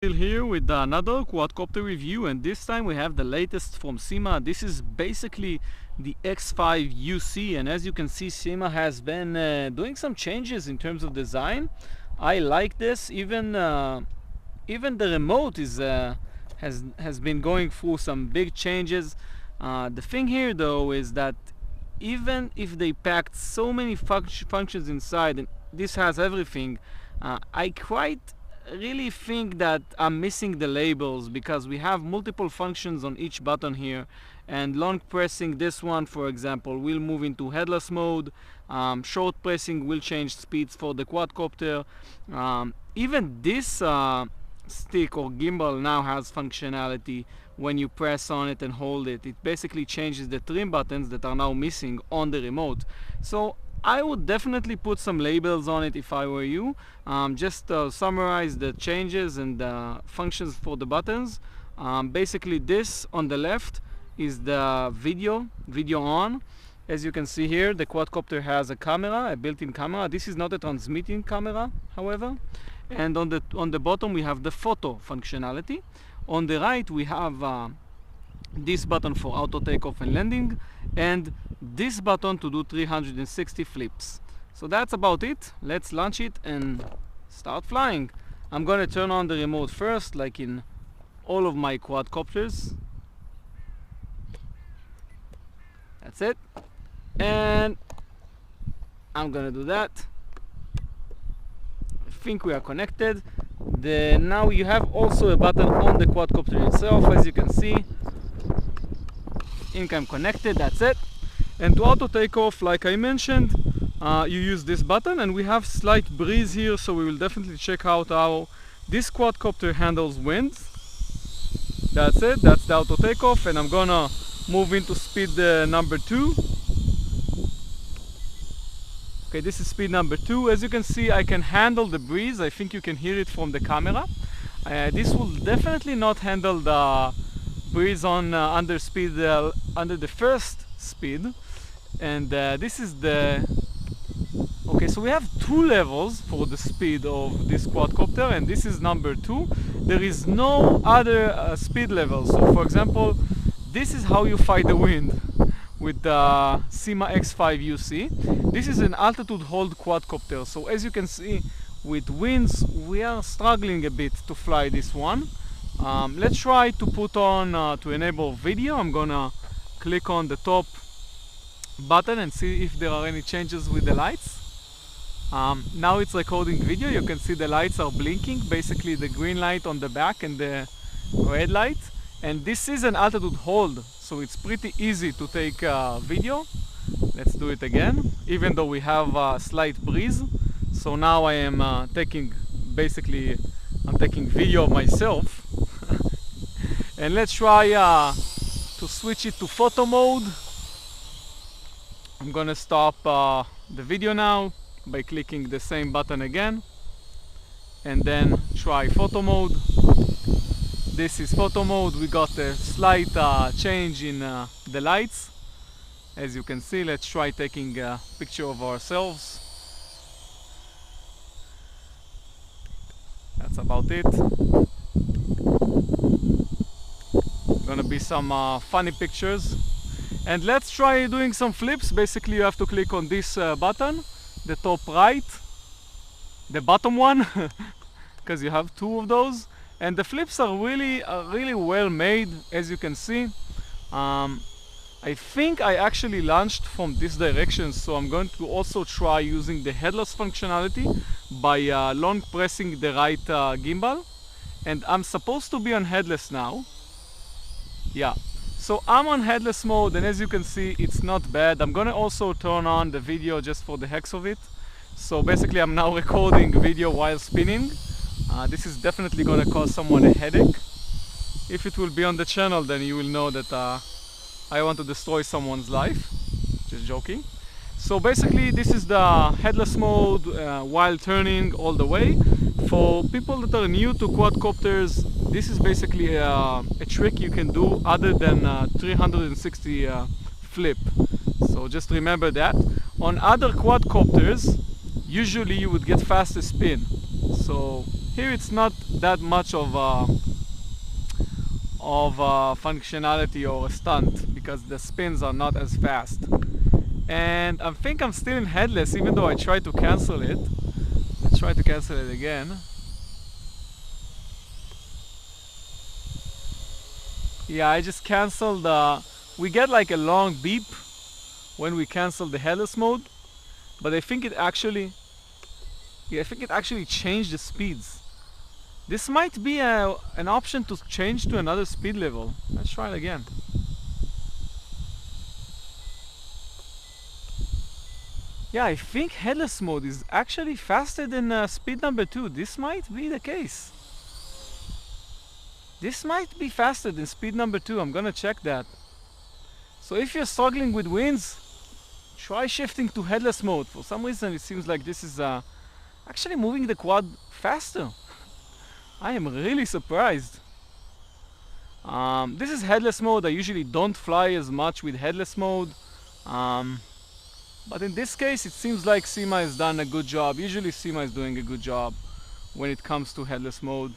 Still here with another quadcopter review, and this time we have the latest from Syma. This is basically the X5UC, and as you can see, Syma has been doing some changes in terms of design. I like this. Even the remote has been going through some big changes. The thing here though is that even if they packed so many functions inside, and this has everything, I quite really think that I'm missing the labels, because we have multiple functions on each button here, and long pressing this one, for example, will move into headless mode. Short pressing will change speeds for the quadcopter. Even this stick or gimbal now has functionality. When you press on it and hold it, it basically changes the trim buttons that are now missing on the remote. So I would definitely put some labels on it if I were you. Just summarize the changes and functions for the buttons. Basically, this on the left is the video on. As you can see here, the quadcopter has a camera, a built-in camera. This is not a transmitting camera, however. And on the bottom we have the photo functionality. On the right we have this button for auto takeoff and landing, and this button to do 360 flips. So that's about it. Let's launch it and start flying. I'm gonna turn on the remote first, like in all of my quadcopters. That's it. And I'm gonna do that. I think we are connected. Now you have also a button on the quadcopter itself, as you can see. I think I'm connected, that's it. And to auto takeoff, like I mentioned, you use this button, and we have slight breeze here, so we will definitely check out how this quadcopter handles wind. That's it, that's the auto takeoff, and I'm gonna move into speed number 2. Okay, this is speed number 2. As you can see, I can handle the breeze. I think you can hear it from the camera. This will definitely not handle the breeze on under the first speed. And this is the... Okay, so we have 2 levels for the speed of this quadcopter, and this is number 2. There is no other speed level. So for example, this is how you fight the wind with the Syma X5UC. This is an altitude hold quadcopter. So as you can see, with winds we are struggling a bit to fly this one. Let's try to put on to enable video. I'm gonna click on the top button and see if there are any changes with the lights. Now it's recording video. You can see the lights are blinking, basically the green light on the back and the red light. And this is an altitude hold, so it's pretty easy to take video. Let's do it again, even though we have a slight breeze. So now I am taking video of myself. And let's try to switch it to photo mode. I'm gonna stop the video now by clicking the same button again, and then try photo mode. This is photo mode. We got a slight change in the lights, as you can see. Let's try taking a picture of ourselves. That's about it. Gonna be some funny pictures. And let's try doing some flips. Basically you have to click on this button, the top right, the bottom one, because you have 2 of those. And the flips are really well made, as you can see. I think I actually launched from this direction, so I'm going to also try using the headless functionality by long pressing the right gimbal. And I'm supposed to be on headless now. Yeah, so I'm on headless mode, and as you can see, it's not bad. I'm gonna also turn on the video just for the heck of it. So basically I'm now recording video while spinning. This is definitely gonna cause someone a headache. If it will be on the channel, then you will know that I want to destroy someone's life. Just joking. So basically this is the headless mode while turning all the way. For people that are new to quadcopters, this is basically a trick you can do other than 360 flip. So just remember that. On other quadcopters, usually you would get faster spin. So Here it's not that much of functionality or a stunt because the spins are not as fast. And I think I'm still in headless even though I tried to cancel it. Let's try to cancel it again. Yeah, I just canceled. We get like a long beep when we cancel the headless mode, but I think it actually, I think it actually changed the speeds. This might be an option to change to another speed level. Let's try it again. Yeah, I think headless mode is actually faster than speed number 2. This might be the case. This might be faster than speed number 2. I'm gonna check that. So if you're struggling with winds, try shifting to headless mode. For some reason it seems like this is actually moving the quad faster. I am really surprised. This is headless mode. I usually don't fly as much with headless mode. But in this case it seems like Syma has done a good job. Usually Syma is doing a good job when it comes to headless mode.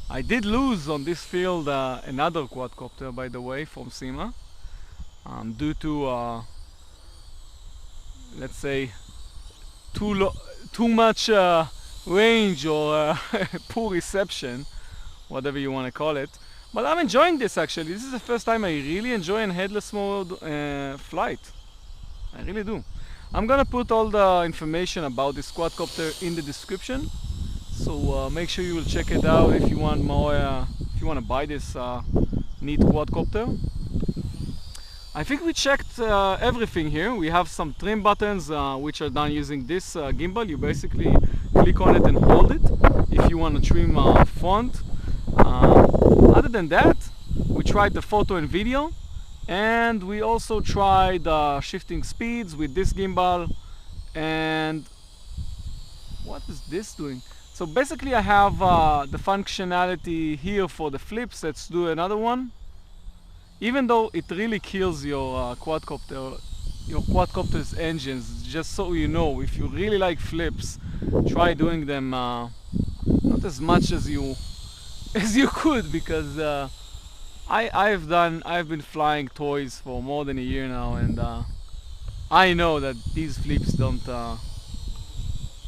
I did lose on this field another quadcopter, by the way, from Syma, due to let's say too much range or poor reception, whatever you want to call it. But I'm enjoying this actually. This is the first time I really enjoy in headless mode flight. I really do. I'm gonna put all the information about this quadcopter in the description, so make sure you will check it out if you want more. If you want to buy this neat quadcopter. I think we checked everything here. We have some trim buttons which are done using this gimbal. You basically click on it and hold it if you want to trim front. Other than that, we tried the photo and video, and we also tried shifting speeds with this gimbal. And what is this doing? So basically I have the functionality here for the flips. Let's do another one. Even though it really kills your quadcopter's engines, just so you know, if you really like flips, try doing them not as much as you could, because I've been flying toys for more than a year now, and I know that these flips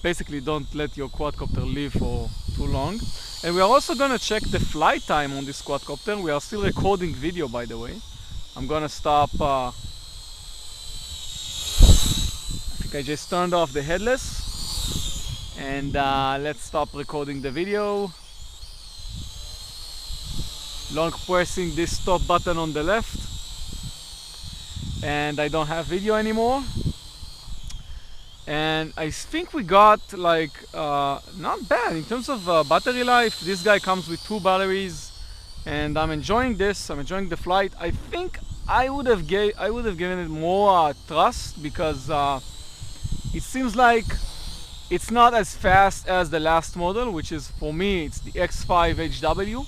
basically don't let your quadcopter live for too long. And we are also gonna check the flight time on this quadcopter. We are still recording video, by the way. I'm gonna stop. I think I just turned off the headless, and let's stop recording the video. Long pressing this stop button on the left, and I don't have video anymore. And I think we got like not bad in terms of battery life. This guy comes with 2 batteries, and I'm enjoying this. I'm enjoying the flight. I think I would have given it more thrust, because it seems like it's not as fast as the last model, which is, for me, it's the X5HW.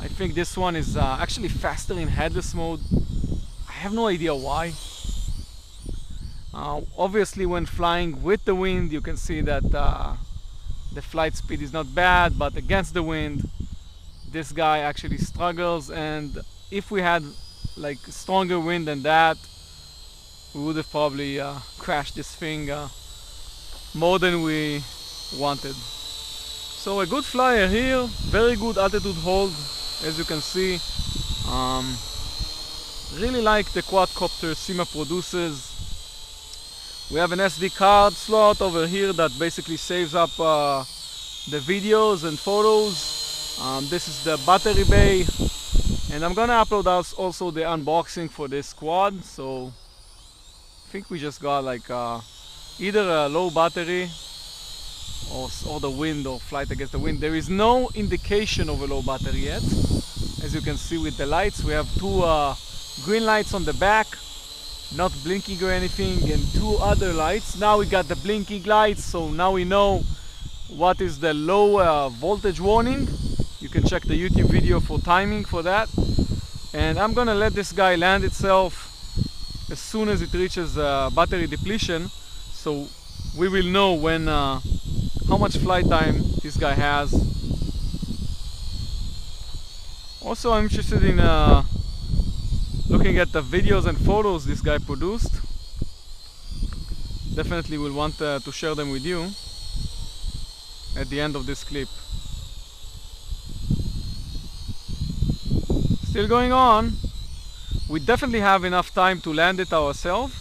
I think this one is actually faster in headless mode. I have no idea why. Obviously when flying with the wind, you can see that the flight speed is not bad, but against the wind this guy actually struggles. And if we had like stronger wind than that, we would have probably crashed this thing more than we wanted. So a good flyer here, very good altitude hold, as you can see. Really like the quadcopter Syma produces. We have an SD card slot over here that basically saves up the videos and photos. This is the battery bay, and I'm gonna upload also the unboxing for this quad. So I think we just got like either a low battery or the wind, or flight against the wind. There is no indication of a low battery yet. As you can see with the lights, we have 2 green lights on the back, not blinking or anything, and 2 other lights. Now we got the blinking lights, so now we know what is the low voltage warning. You can check the YouTube video for timing for that. And I'm gonna let this guy land itself as soon as it reaches battery depletion, so we will know when how much flight time this guy has. Also, I'm interested in looking at the videos and photos this guy produced. Definitely will want to share them with you at the end of this clip. Still going on. We definitely have enough time to land it ourselves.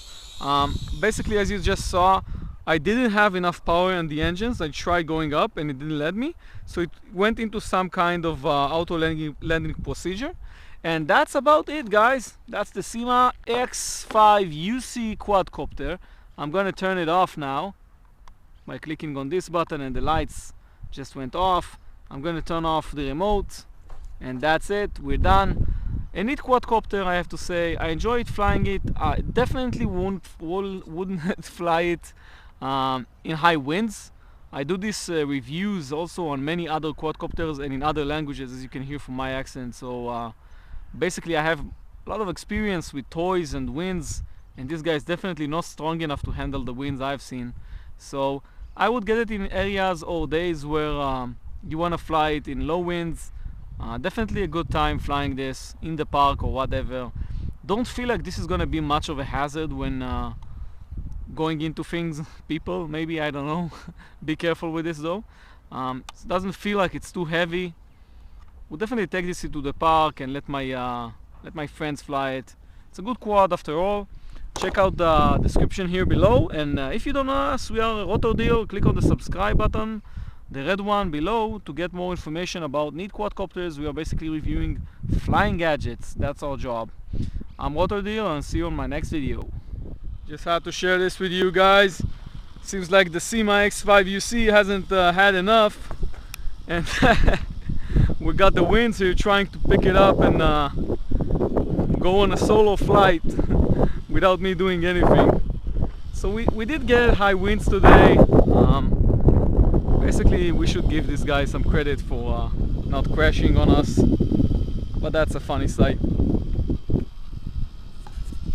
Basically, as you just saw, I didn't have enough power in the engines. I tried going up and it didn't let me, so it went into some kind of auto landing procedure. And that's about it, guys. That's the Syma X5UC Quadcopter. I'm gonna turn it off now by clicking on this button, and the lights just went off. I'm gonna turn off the remote, and that's it. We're done. A neat quadcopter, I have to say. I enjoyed flying it. I definitely wouldn't fly it in high winds. I do these reviews also on many other quadcopters and in other languages, as you can hear from my accent. So basically I have a lot of experience with toys and winds, and this guy is definitely not strong enough to handle the winds I've seen. So I would get it in areas or days where you want to fly it in low winds. Definitely a good time flying this in the park or whatever. Don't feel like this is gonna be much of a hazard when going into things, people, maybe, I don't know. Be careful with this though. It doesn't feel like it's too heavy. We'll definitely take this into the park and let my friends fly it. It's a good quad after all. Check out the description here below, and if you don't know us, we are Rotor Deal. Click on the subscribe button, the red one below, to get more information about neat quadcopters. We are basically reviewing flying gadgets. That's our job. I'm Rotor Deal, and see you on my next video. Just had to share this with you guys. Seems like the Syma X5UC hasn't had enough, and we got the winds here trying to pick it up and go on a solo flight without me doing anything. So we did get high winds today. Basically we should give this guy some credit for not crashing on us, but that's a funny sight.